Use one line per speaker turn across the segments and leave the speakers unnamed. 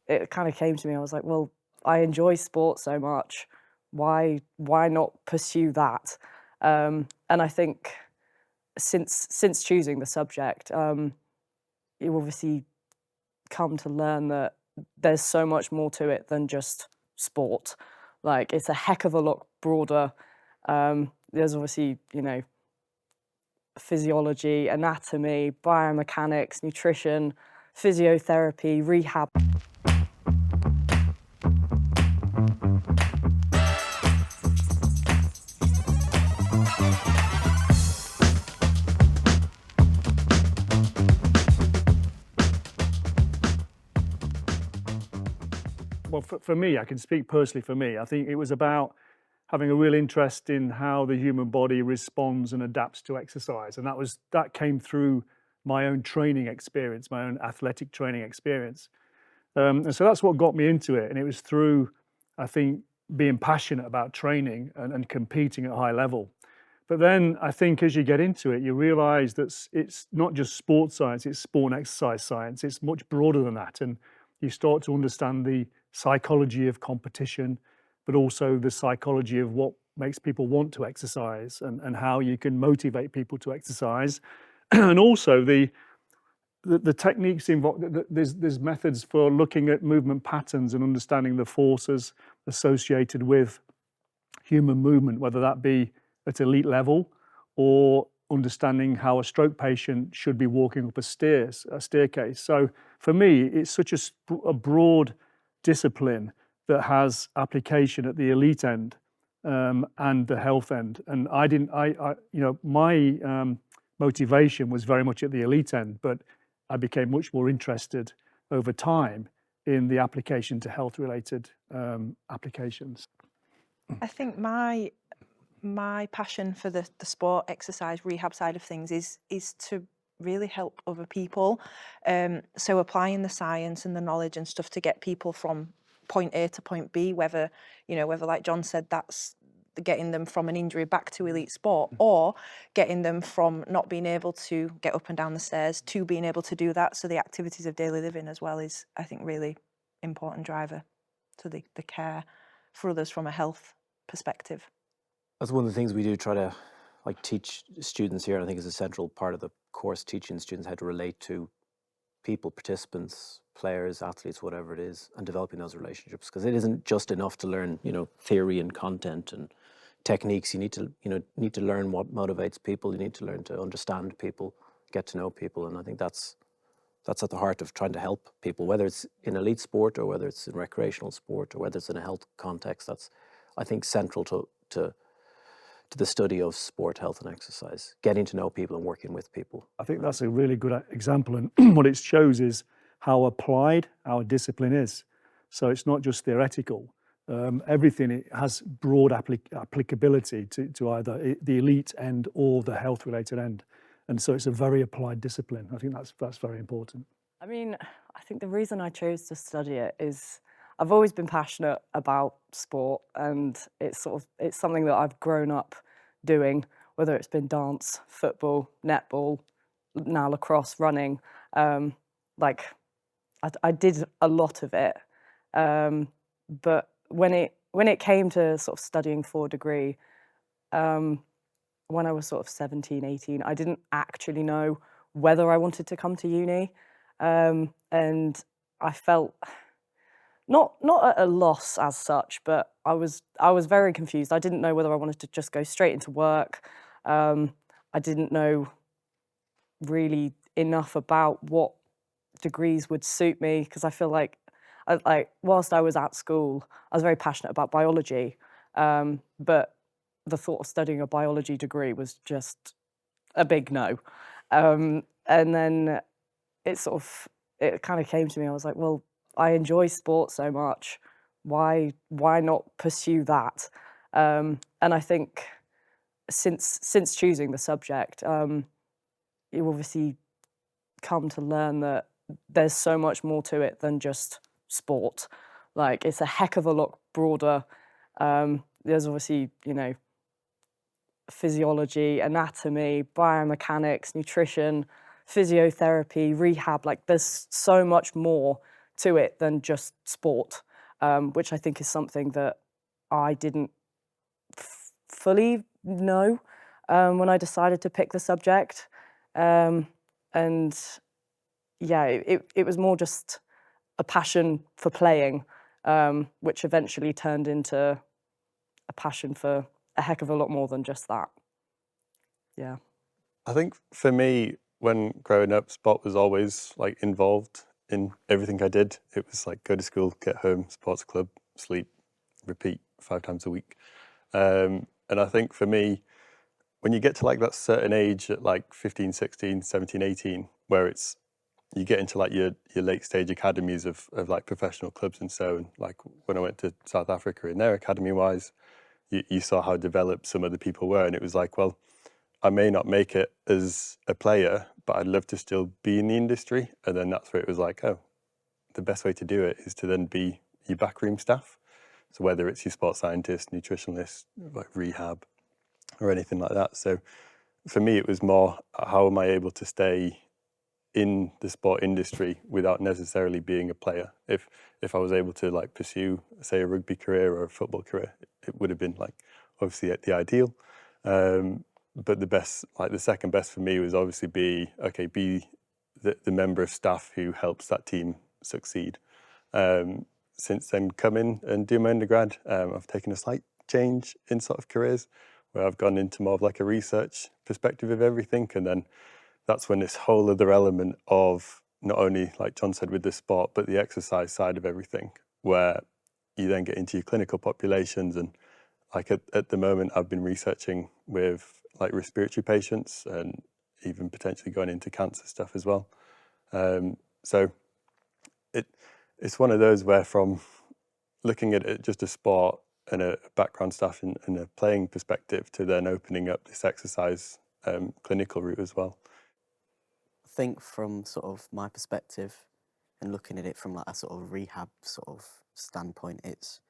it kind of came to me. I was like, well, I enjoy sport so much. Why not pursue that? And I think since choosing the subject, you obviously come to learn that there's so much more to it than just sport. Like, it's a heck of a lot broader. There's obviously, physiology, anatomy, biomechanics, nutrition, physiotherapy, rehab.
Well, for me, I can speak personally for me. I think it was about having a real interest in how the human body responds and adapts to exercise. And that came through my own training experience, my own athletic training experience. And so that's what got me into it. And it was through, I think, being passionate about training and competing at a high level. But then I think as you get into it, you realize that it's not just sports science, it's sport and exercise science. It's much broader than that. And you start to understand the psychology of competition, but also the psychology of what makes people want to exercise and how you can motivate people to exercise. And also the techniques involved. There's methods for looking at movement patterns and understanding the forces associated with human movement, whether that be at elite level or understanding how a stroke patient should be walking up a staircase. So for me, it's such a broad discipline that has application at the elite end and the health end. And my motivation was very much at the elite end, but I became much more interested over time in the application to health-related applications.
I think my passion for the sport, exercise, rehab side of things is to really help other people. So applying the science and the knowledge and stuff to get people from point A to point B, whether like John said, that's getting them from an injury back to elite sport, or getting them from not being able to get up and down the stairs to being able to do that. So the activities of daily living as well is, I think, really important driver to the care for others from a health perspective.
That's one of the things we do try to teach students here, and I think is a central part of the course, teaching students how to relate to people, participants, players, athletes, whatever it is, and developing those relationships. Because it isn't just enough to learn, theory and content and techniques. You need to learn what motivates people. You need to learn to understand people, get to know people, and I think that's at the heart of trying to help people, whether it's in elite sport or whether it's in recreational sport or whether it's in a health context. That's, I think, central to the study of sport, health and exercise, getting to know people and working with people.
I think that's a really good example, and what it shows is how applied our discipline is. So it's not just theoretical. Everything, it has broad applicability to either the elite end or the health-related end. And so it's a very applied discipline. I think that's very important.
I mean, I think the reason I chose to study it is I've always been passionate about sport, and it's something that I've grown up doing, whether it's been dance, football, netball, now lacrosse, running. I did a lot of it, but when it came to sort of studying for a degree, when I was sort of 17, 18, I didn't actually know whether I wanted to come to uni, and I felt not at a loss as such, but I was very confused. I didn't know whether I wanted to just go straight into work. I didn't know really enough about what degrees would suit me, because I feel like whilst I was at school, I was very passionate about biology, but the thought of studying a biology degree was just a big no. And then it kind of came to me. I was like, well, I enjoy sport so much. Why not pursue that? And I think since choosing the subject, you obviously come to learn that there's so much more to it than just sport. Like, it's a heck of a lot broader. There's obviously, physiology, anatomy, biomechanics, nutrition, physiotherapy, rehab. Like, there's so much more to it than just sport, which I think is something that I didn't fully know when I decided to pick the subject. And yeah, it was more just a passion for playing, which eventually turned into a passion for a heck of a lot more than just that. Yeah.
I think for me, when growing up, sport was always like involved in everything I did. It was like go to school, get home, sports club, sleep, repeat 5 times a week. And I think for me, when you get to like that certain age at like 15, 16, 17, 18, where it's you get into like your late stage academies of like professional clubs and so, and like when I went to South Africa in their academy wise, you saw how developed some of the people were, and it was like, well, I may not make it as a player, but I'd love to still be in the industry. And then that's where it was like, oh, the best way to do it is to then be your backroom staff. So whether it's your sports scientist, nutritionist, like rehab, or anything like that. So for me, it was more, how am I able to stay in the sport industry without necessarily being a player? If I was able to like pursue, say, a rugby career or a football career, it would have been like obviously the ideal. But the best, like the second best for me was obviously be the member of staff who helps that team succeed. Since then, come in and do my undergrad, I've taken a slight change in sort of careers where I've gone into more of like a research perspective of everything. And then that's when this whole other element of not only, like John said, with the sport, but the exercise side of everything, where you then get into your clinical populations. And like at the moment, I've been researching with like respiratory patients and even potentially going into cancer stuff as well. So it's one of those where from looking at it just a sport and a background staff and a playing perspective to then opening up this exercise clinical route as well.
I think from sort of my perspective and looking at it from like a sort of rehab sort of standpoint, it's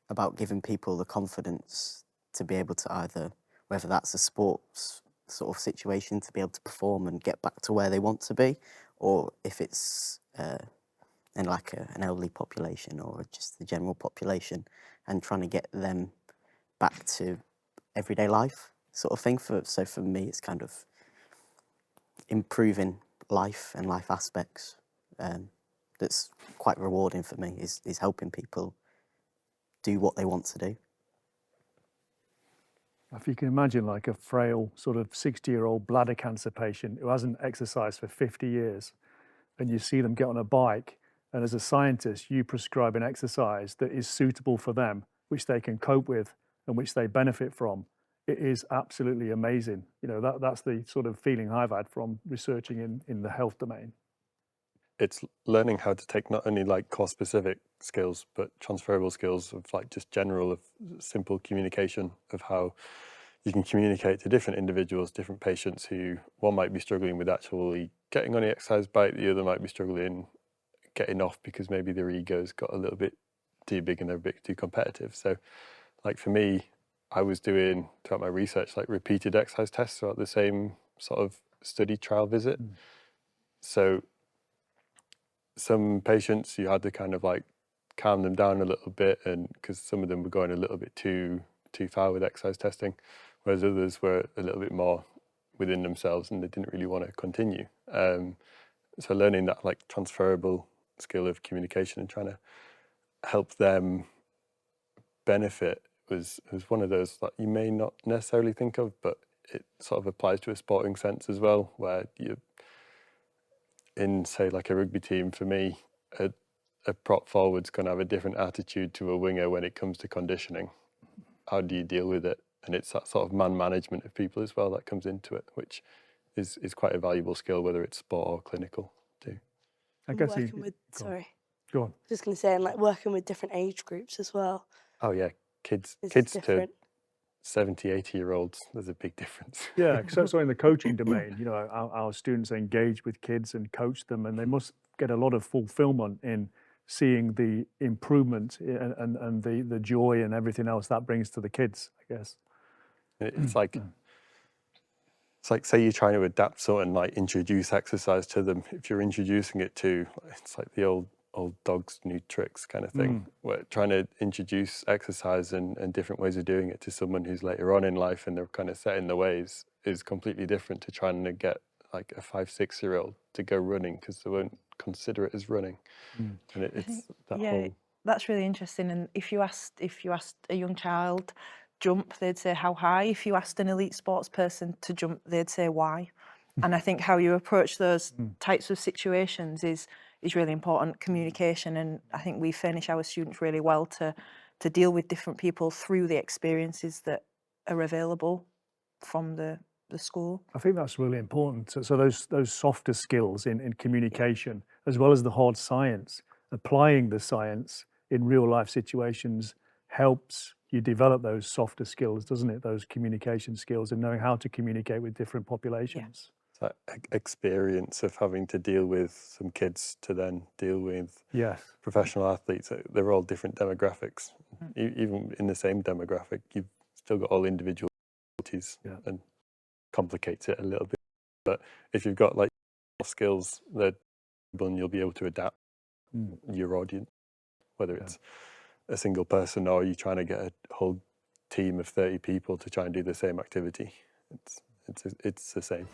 about giving people the confidence to be able to either, whether that's a sports sort of situation, to be able to perform and get back to where they want to be, or if it's in like an elderly population or just the general population, and trying to get them back to everyday life sort of thing. So for me, it's kind of improving life and life aspects. That's quite rewarding for me, is helping people do what they want to do.
If you can imagine like a frail sort of 60-year-old bladder cancer patient who hasn't exercised for 50 years, and you see them get on a bike, and as a scientist, you prescribe an exercise that is suitable for them, which they can cope with and which they benefit from. It is absolutely amazing. You know, that's the sort of feeling I've had from researching in the health domain.
It's learning how to take not only like course specific skills, but transferable skills of like just general of simple communication, of how you can communicate to different individuals, different patients who one might be struggling with actually getting on the exercise bike, the other might be struggling getting off because maybe their ego's got a little bit too big and they're a bit too competitive. So like for me, I was doing throughout my research like repeated exercise tests throughout the same sort of study trial visit. So some patients you had to kind of like calm them down a little bit, and because some of them were going a little bit too far with exercise testing, whereas others were a little bit more within themselves and they didn't really want to continue. So learning that like transferable skill of communication and trying to help them benefit was one of those that you may not necessarily think of, but it sort of applies to a sporting sense as well, where you in say like a rugby team, for me, a prop forward's going to have a different attitude to a winger when it comes to conditioning. How do you deal with it? And it's that sort of man management of people as well that comes into it, which is quite a valuable skill, whether it's sport or clinical too.
I guess
working with, sorry,
go on.
just going to say, and like working with different age groups as well.
Oh yeah, kids
Is
to
different.
70, 80-year-olds, there's a big difference.
Yeah, so in the coaching domain, you know, our students engage with kids and coach them, and they must get a lot of fulfillment in seeing the improvement and the joy and everything else that brings to the kids, I guess.
It's like say you're trying to adapt something, like introduce exercise to them. If you're introducing it to, it's like the old old dogs, new tricks kind of thing. We're trying to introduce exercise and different ways of doing it to someone who's later on in life and they're kind of set in the ways is completely different to trying to get like a 5-6-year-old to go running because they won't consider it as running. And it's that whole...
That's really interesting. And if you asked a young child jump, they'd say how high. If you asked an elite sports person to jump, they'd say why. And I think how you approach those types of situations is really important. Communication, and I think we furnish our students really well to deal with different people through the experiences that are available from the school.
I think that's really important. So those softer skills in communication, as well as the hard science, applying the science in real life situations helps you develop those softer skills, doesn't it? Those communication skills and knowing how to communicate with different populations.
That experience of having to deal with some kids to then deal with professional athletes. They're all different demographics. Even in the same demographic, you've still got all individualities and complicates it a little bit. But if you've got like skills that you'll be able to adapt your audience, whether it's a single person or you're trying to get a whole team of 30 people to try and do the same activity. It's the same.